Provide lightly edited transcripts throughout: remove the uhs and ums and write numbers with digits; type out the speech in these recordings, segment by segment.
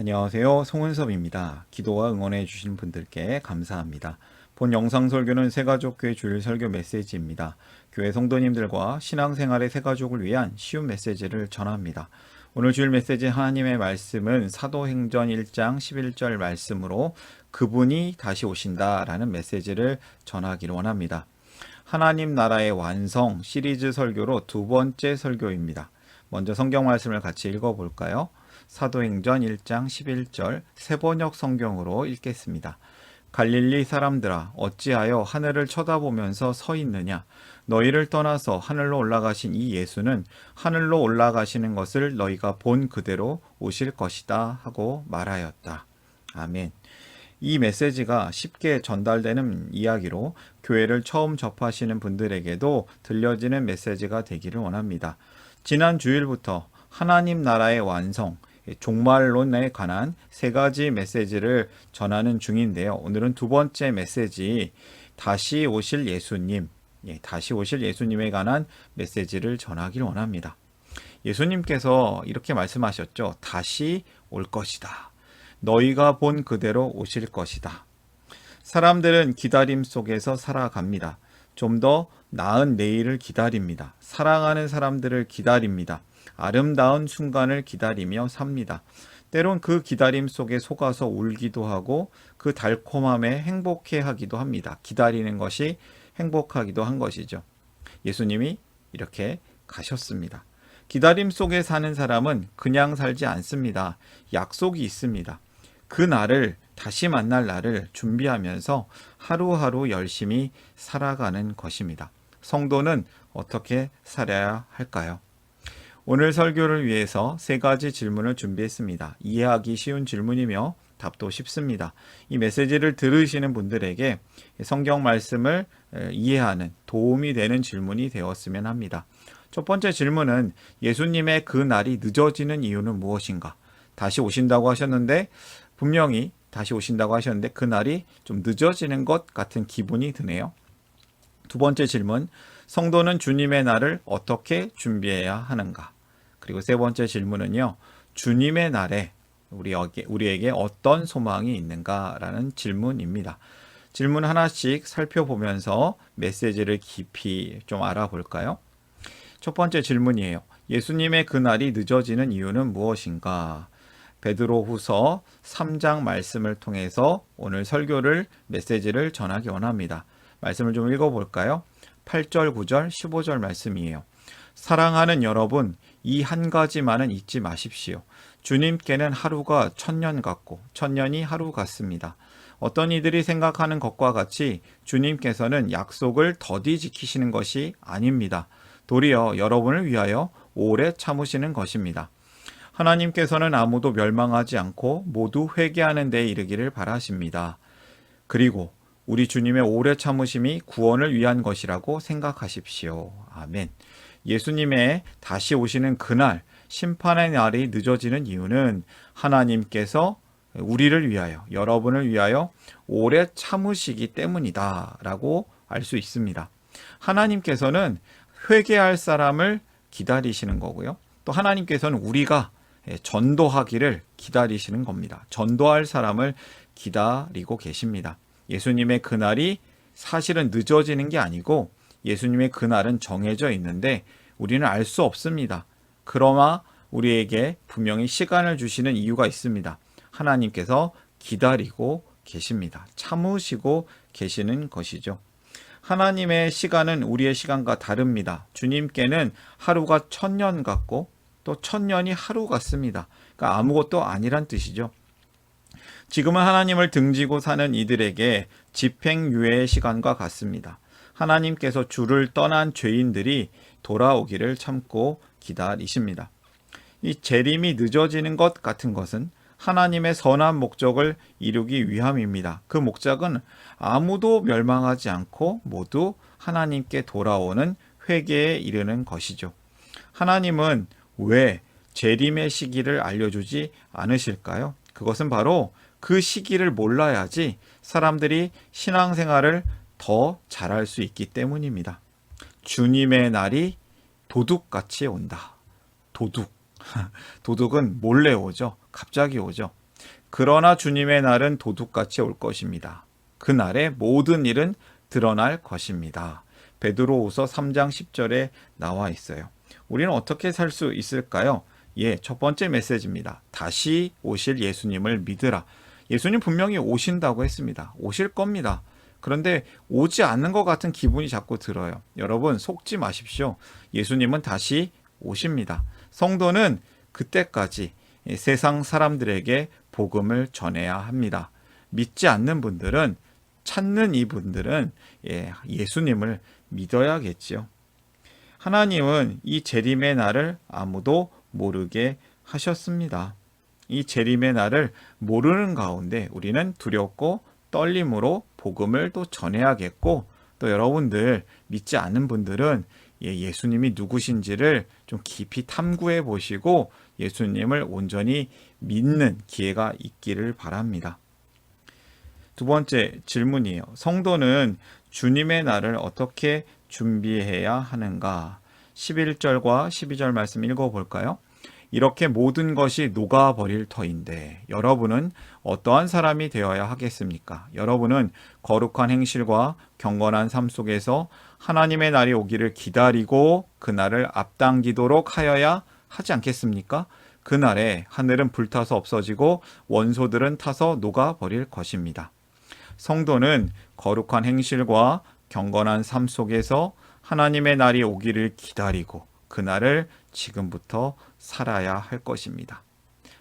안녕하세요. 송은섭입니다. 기도와 응원해 주신 분들께 감사합니다. 본 영상 설교는 새가족교회 주일 설교 메시지입니다. 교회 성도님들과 신앙생활의 새가족을 위한 쉬운 메시지를 전합니다. 오늘 주일 메시지 하나님의 말씀은 사도행전 1장 11절 말씀으로 그분이 다시 오신다라는 메시지를 전하기를 원합니다. 하나님 나라의 완성 시리즈 설교로 두 번째 설교입니다. 먼저 성경 말씀을 같이 읽어볼까요? 사도행전 1장 11절 새번역 성경으로 읽겠습니다. 갈릴리 사람들아 어찌하여 하늘을 쳐다보면서 서 있느냐? 너희를 떠나서 하늘로 올라가신 이 예수는 하늘로 올라가시는 것을 너희가 본 그대로 오실 것이다 하고 말하였다. 아멘. 이 메시지가 쉽게 전달되는 이야기로 교회를 처음 접하시는 분들에게도 들려지는 메시지가 되기를 원합니다. 지난 주일부터 하나님 나라의 완성, 종말론에 관한 세 가지 메시지를 전하는 중인데요. 오늘은 두 번째 메시지, 다시 오실 예수님, 다시 오실 예수님에 관한 메시지를 전하기를 원합니다. 예수님께서 이렇게 말씀하셨죠. 다시 올 것이다. 너희가 본 그대로 오실 것이다. 사람들은 기다림 속에서 살아갑니다. 좀 더 나은 내일을 기다립니다. 사랑하는 사람들을 기다립니다. 아름다운 순간을 기다리며 삽니다. 때론 그 기다림 속에 속아서 울기도 하고 그 달콤함에 행복해하기도 합니다. 기다리는 것이 행복하기도 한 것이죠. 예수님이 이렇게 가셨습니다. 기다림 속에 사는 사람은 그냥 살지 않습니다. 약속이 있습니다. 그 날을 다시 만날 날을 준비하면서 하루하루 열심히 살아가는 것입니다. 성도는 어떻게 살아야 할까요? 오늘 설교를 위해서 세 가지 질문을 준비했습니다. 이해하기 쉬운 질문이며 답도 쉽습니다. 이 메시지를 들으시는 분들에게 성경 말씀을 이해하는 도움이 되는 질문이 되었으면 합니다. 첫 번째 질문은 예수님의 그 날이 늦어지는 이유는 무엇인가? 다시 오신다고 하셨는데 분명히 다시 오신다고 하셨는데 그 날이 좀 늦어지는 것 같은 기분이 드네요. 두 번째 질문, 성도는 주님의 날을 어떻게 준비해야 하는가? 그리고 세 번째 질문은요, 주님의 날에 우리에게 어떤 소망이 있는가라는 질문입니다. 질문 하나씩 살펴보면서 메시지를 깊이 좀 알아볼까요? 첫 번째 질문이에요. 예수님의 그날이 늦어지는 이유는 무엇인가? 베드로후서 3장 말씀을 통해서 오늘 설교를 메시지를 전하기 원합니다. 말씀을 좀 읽어볼까요? 8절, 9절, 15절 말씀이에요. 사랑하는 여러분, 이 한 가지만은 잊지 마십시오. 주님께는 하루가 천년 같고 천년이 하루 같습니다. 어떤 이들이 생각하는 것과 같이 주님께서는 약속을 더디 지키시는 것이 아닙니다. 도리어 여러분을 위하여 오래 참으시는 것입니다. 하나님께서는 아무도 멸망하지 않고 모두 회개하는 데에 이르기를 바라십니다. 그리고 우리 주님의 오래 참으심이 구원을 위한 것이라고 생각하십시오. 아멘. 예수님의 다시 오시는 그날, 심판의 날이 늦어지는 이유는 하나님께서 우리를 위하여, 여러분을 위하여 오래 참으시기 때문이다 라고 알 수 있습니다. 하나님께서는 회개할 사람을 기다리시는 거고요. 또 하나님께서는 우리가 전도하기를 기다리시는 겁니다. 전도할 사람을 기다리고 계십니다. 예수님의 그날이 사실은 늦어지는 게 아니고 예수님의 그날은 정해져 있는데 우리는 알 수 없습니다. 그러나 우리에게 분명히 시간을 주시는 이유가 있습니다. 하나님께서 기다리고 계십니다. 참으시고 계시는 것이죠. 하나님의 시간은 우리의 시간과 다릅니다. 주님께는 하루가 천년 같고 또 천년이 하루 같습니다. 그러니까 아무것도 아니란 뜻이죠. 지금은 하나님을 등지고 사는 이들에게 집행유예의 시간과 같습니다. 하나님께서 주를 떠난 죄인들이 돌아오기를 참고 기다리십니다. 이 재림이 늦어지는 것 같은 것은 하나님의 선한 목적을 이루기 위함입니다. 그 목적은 아무도 멸망하지 않고 모두 하나님께 돌아오는 회개에 이르는 것이죠. 하나님은 왜 재림의 시기를 알려주지 않으실까요? 그것은 바로 그 시기를 몰라야지 사람들이 신앙생활을 더 잘할 수 있기 때문입니다. 주님의 날이 도둑같이 온다. 도둑. 도둑은 몰래 오죠. 갑자기 오죠. 그러나 주님의 날은 도둑같이 올 것입니다. 그날에 모든 일은 드러날 것입니다. 베드로후서 3장 10절에 나와 있어요. 우리는 어떻게 살 수 있을까요? 첫 번째 메시지입니다. 다시 오실 예수님을 믿으라. 예수님 분명히 오신다고 했습니다. 오실 겁니다. 그런데 오지 않는 것 같은 기분이 자꾸 들어요. 여러분 속지 마십시오. 예수님은 다시 오십니다. 성도는 그때까지 세상 사람들에게 복음을 전해야 합니다. 믿지 않는 분들은, 찾는 이분들은 예수님을 믿어야겠지요. 하나님은 이 재림의 날을 아무도 모르게 하셨습니다. 이 재림의 날을 모르는 가운데 우리는 두렵고 떨림으로 복음을 또 전해야겠고, 또 여러분들 믿지 않는 분들은 예수님이 누구신지를 좀 깊이 탐구해 보시고 예수님을 온전히 믿는 기회가 있기를 바랍니다. 두 번째 질문이에요. 성도는 주님의 날을 어떻게 준비해야 하는가? 11절과 12절 말씀 읽어볼까요? 이렇게 모든 것이 녹아버릴 터인데 여러분은 어떠한 사람이 되어야 하겠습니까? 여러분은 거룩한 행실과 경건한 삶 속에서 하나님의 날이 오기를 기다리고 그 날을 앞당기도록 하여야 하지 않겠습니까? 그날에 하늘은 불타서 없어지고 원소들은 타서 녹아버릴 것입니다. 성도는 거룩한 행실과 경건한 삶 속에서 하나님의 날이 오기를 기다리고 그 날을 지금부터 살아야 할 것입니다.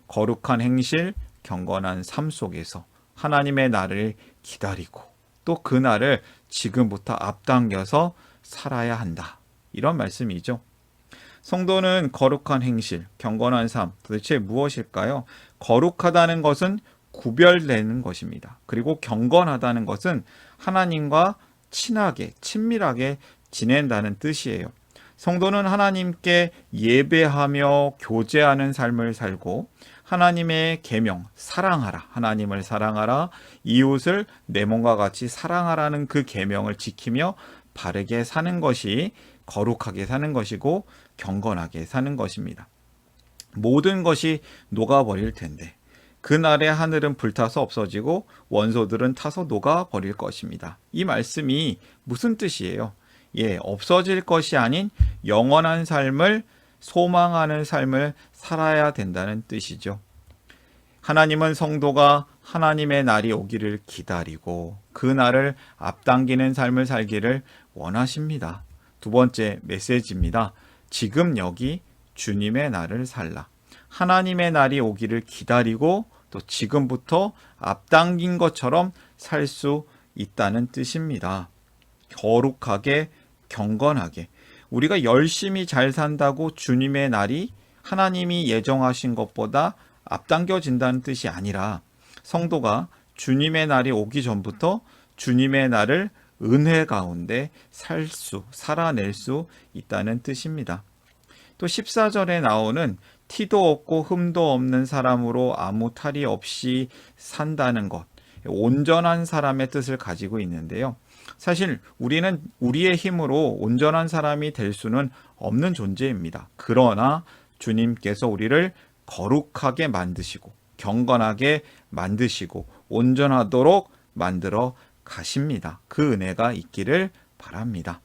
거룩한 행실, 경건한 삶 속에서 하나님의 날을 기다리고 또 그 날을 지금부터 앞당겨서 살아야 한다. 이런 말씀이죠. 성도는 거룩한 행실, 경건한 삶, 도대체 무엇일까요? 거룩하다는 것은 구별되는 것입니다. 그리고 경건하다는 것은 하나님과 친하게, 친밀하게 지낸다는 뜻이에요. 성도는 하나님께 예배하며 교제하는 삶을 살고 하나님의 계명, 사랑하라, 하나님을 사랑하라, 이웃을 내 몸과 같이 사랑하라는 그 계명을 지키며 바르게 사는 것이 거룩하게 사는 것이고 경건하게 사는 것입니다. 모든 것이 녹아버릴 텐데 그날에 하늘은 불타서 없어지고 원소들은 타서 녹아버릴 것입니다. 이 말씀이 무슨 뜻이에요? 없어질 것이 아닌 영원한 삶을 소망하는 삶을 살아야 된다는 뜻이죠. 하나님은 성도가 하나님의 날이 오기를 기다리고 그 날을 앞당기는 삶을 살기를 원하십니다. 두 번째 메시지입니다. 지금 여기 주님의 날을 살라. 하나님의 날이 오기를 기다리고 또 지금부터 앞당긴 것처럼 살 수 있다는 뜻입니다. 거룩하게, 경건하게. 우리가 열심히 잘 산다고 주님의 날이 하나님이 예정하신 것보다 앞당겨진다는 뜻이 아니라 성도가 주님의 날이 오기 전부터 주님의 날을 은혜 가운데 살아낼 수 있다는 뜻입니다. 또 14절에 나오는 티도 없고 흠도 없는 사람으로 아무 탈이 없이 산다는 것, 온전한 사람의 뜻을 가지고 있는데요. 사실 우리는 우리의 힘으로 온전한 사람이 될 수는 없는 존재입니다. 그러나 주님께서 우리를 거룩하게 만드시고 경건하게 만드시고 온전하도록 만들어 가십니다. 그 은혜가 있기를 바랍니다.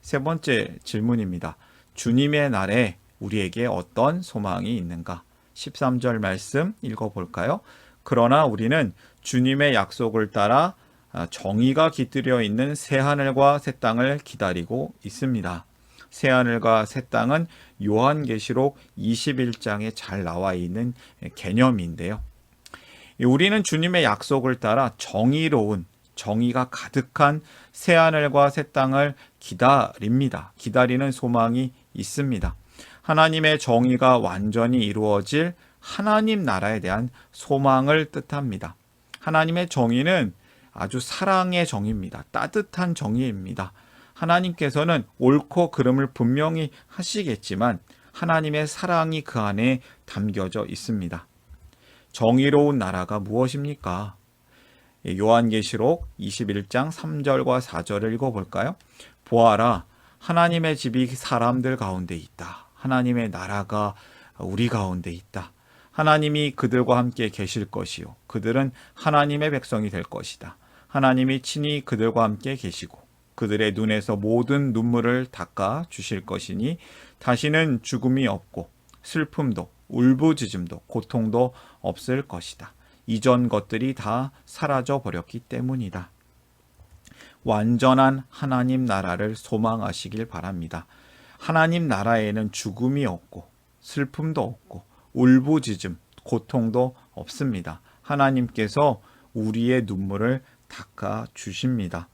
세 번째 질문입니다. 주님의 날에 우리에게 어떤 소망이 있는가? 13절 말씀 읽어볼까요? 그러나 우리는 주님의 약속을 따라 정의가 깃들여 있는 새하늘과 새 땅을 기다리고 있습니다. 새하늘과 새 땅은 요한계시록 21장에 잘 나와 있는 개념인데요. 우리는 주님의 약속을 따라 정의로운, 정의가 가득한 새하늘과 새 땅을 기다립니다. 기다리는 소망이 있습니다. 하나님의 정의가 완전히 이루어질 하나님 나라에 대한 소망을 뜻합니다. 하나님의 정의는 아주 사랑의 정의입니다. 따뜻한 정의입니다. 하나님께서는 옳고 그름을 분명히 하시겠지만 하나님의 사랑이 그 안에 담겨져 있습니다. 정의로운 나라가 무엇입니까? 요한계시록 21장 3절과 4절을 읽어볼까요? 보아라, 하나님의 집이 사람들 가운데 있다. 하나님의 나라가 우리 가운데 있다. 하나님이 그들과 함께 계실 것이요 그들은 하나님의 백성이 될 것이다. 하나님이 친히 그들과 함께 계시고 그들의 눈에서 모든 눈물을 닦아 주실 것이니 다시는 죽음이 없고 슬픔도 울부짖음도 고통도 없을 것이다. 이전 것들이 다 사라져 버렸기 때문이다. 완전한 하나님 나라를 소망하시길 바랍니다. 하나님 나라에는 죽음이 없고 슬픔도 없고 울부짖음, 고통도 없습니다. 하나님께서 우리의 눈물을 닦아 주십니다.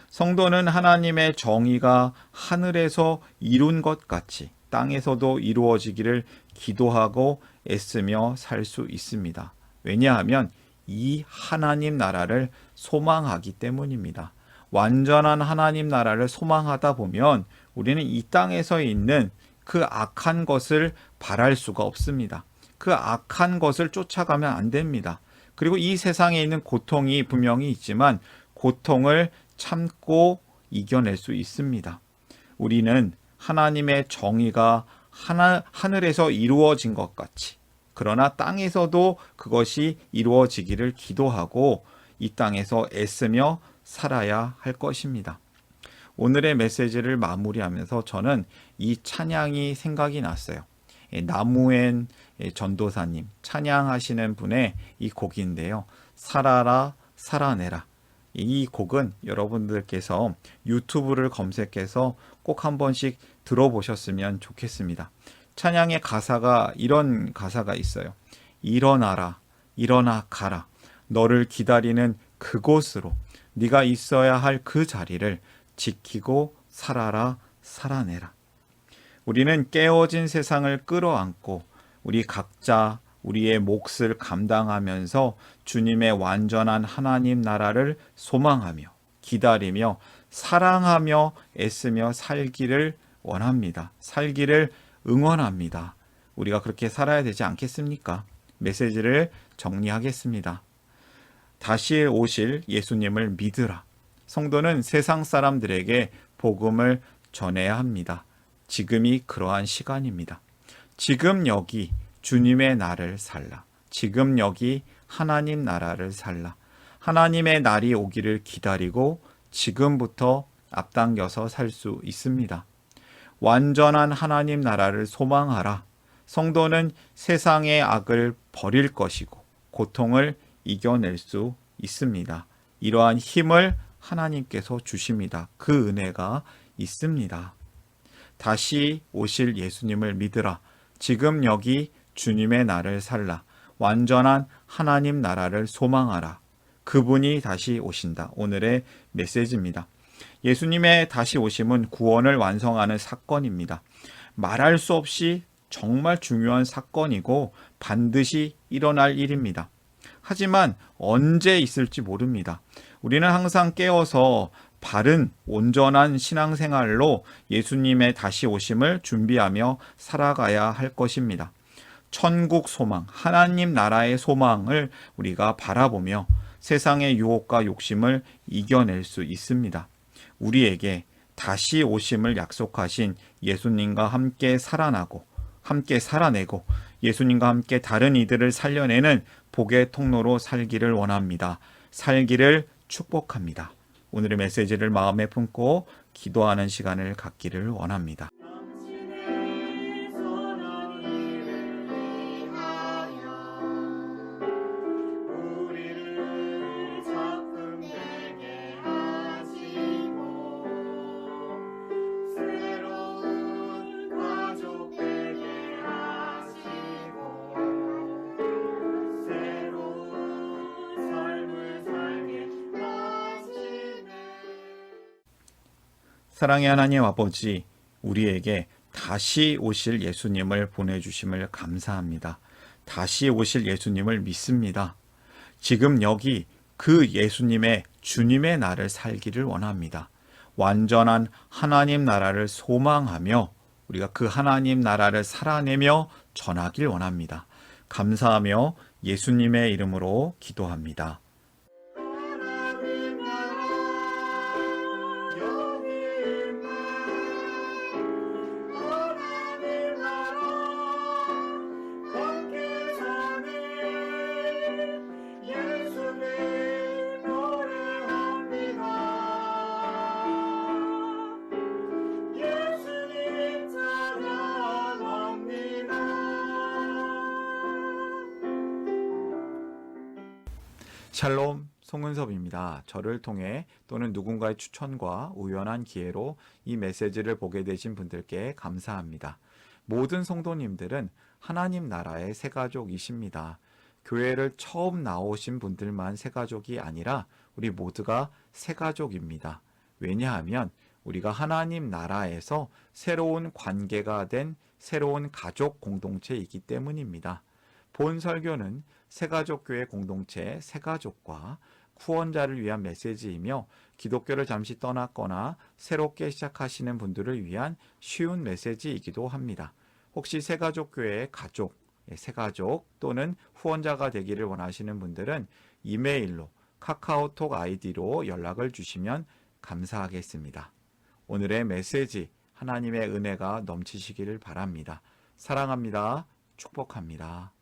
성도는 하나님의 정의가 하늘에서 이룬 것 같이 땅에서도 이루어지기를 기도하고 애쓰며 살 수 있습니다. 왜냐하면 이 하나님 나라를 소망하기 때문입니다. 완전한 하나님 나라를 소망하다 보면 우리는 이 땅에서 있는 그 악한 것을 바랄 수가 없습니다. 그 악한 것을 쫓아가면 안 됩니다. 그리고 이 세상에 있는 고통이 분명히 있지만 고통을 참고 이겨낼 수 있습니다. 우리는 하나님의 정의가 하늘에서 이루어진 것 같이 그러나 땅에서도 그것이 이루어지기를 기도하고 이 땅에서 애쓰며 살아야 할 것입니다. 오늘의 메시지를 마무리하면서 저는 이 찬양이 생각이 났어요. 나무엔 전도사님 찬양하시는 분의 이 곡인데요. 살아라 살아내라. 이 곡은 여러분들께서 유튜브를 검색해서 꼭 한 번씩 들어보셨으면 좋겠습니다. 찬양의 가사가 이런 가사가 있어요. 일어나라 일어나 가라. 너를 기다리는 그곳으로 네가 있어야 할 그 자리를 지키고 살아라 살아내라. 우리는 깨어진 세상을 끌어안고 우리 각자 우리의 몫을 감당하면서 주님의 완전한 하나님 나라를 소망하며 기다리며 사랑하며 애쓰며 살기를 원합니다. 살기를 응원합니다. 우리가 그렇게 살아야 되지 않겠습니까? 메시지를 정리하겠습니다. 다시 오실 예수님을 믿으라. 성도는 세상 사람들에게 복음을 전해야 합니다. 지금이 그러한 시간입니다. 지금 여기 주님의 날을 살라. 지금 여기 하나님 나라를 살라. 하나님의 날이 오기를 기다리고 지금부터 앞당겨서 살 수 있습니다. 완전한 하나님 나라를 소망하라. 성도는 세상의 악을 버릴 것이고 고통을 이겨낼 수 있습니다. 이러한 힘을 하나님께서 주십니다. 그 은혜가 있습니다. 다시 오실 예수님을 믿으라. 지금 여기 주님의 날을 살라. 완전한 하나님 나라를 소망하라. 그분이 다시 오신다. 오늘의 메시지입니다. 예수님의 다시 오심은 구원을 완성하는 사건입니다. 말할 수 없이 정말 중요한 사건이고 반드시 일어날 일입니다. 하지만 언제 있을지 모릅니다. 우리는 항상 깨어서 바른 온전한 신앙생활로 예수님의 다시 오심을 준비하며 살아가야 할 것입니다. 천국 소망, 하나님 나라의 소망을 우리가 바라보며 세상의 유혹과 욕심을 이겨낼 수 있습니다. 우리에게 다시 오심을 약속하신 예수님과 함께 살아나고 함께 살아내고 예수님과 함께 다른 이들을 살려내는 복의 통로로 살기를 원합니다. 살기를 축복합니다. 오늘의 메시지를 마음에 품고 기도하는 시간을 갖기를 원합니다. 사랑의 하나님 아버지, 우리에게 다시 오실 예수님을 보내주심을 감사합니다. 다시 오실 예수님을 믿습니다. 지금 여기 그 예수님의 주님의 날을 살기를 원합니다. 완전한 하나님 나라를 소망하며 우리가 그 하나님 나라를 살아내며 전하길 원합니다. 감사하며 예수님의 이름으로 기도합니다. 샬롬 송은섭입니다. 저를 통해 또는 누군가의 추천과 우연한 기회로 이 메시지를 보게 되신 분들께 감사합니다. 모든 성도님들은 하나님 나라의 새가족이십니다. 교회를 처음 나오신 분들만 새가족이 아니라 우리 모두가 새가족입니다. 왜냐하면 우리가 하나님 나라에서 새로운 관계가 된 새로운 가족 공동체이기 때문입니다. 본 설교는 새가족교회 공동체 새가족과 후원자를 위한 메시지이며 기독교를 잠시 떠났거나 새롭게 시작하시는 분들을 위한 쉬운 메시지이기도 합니다. 혹시 새가족교회의 가족, 새가족 또는 후원자가 되기를 원하시는 분들은 이메일로 카카오톡 아이디로 연락을 주시면 감사하겠습니다. 오늘의 메시지 하나님의 은혜가 넘치시기를 바랍니다. 사랑합니다. 축복합니다.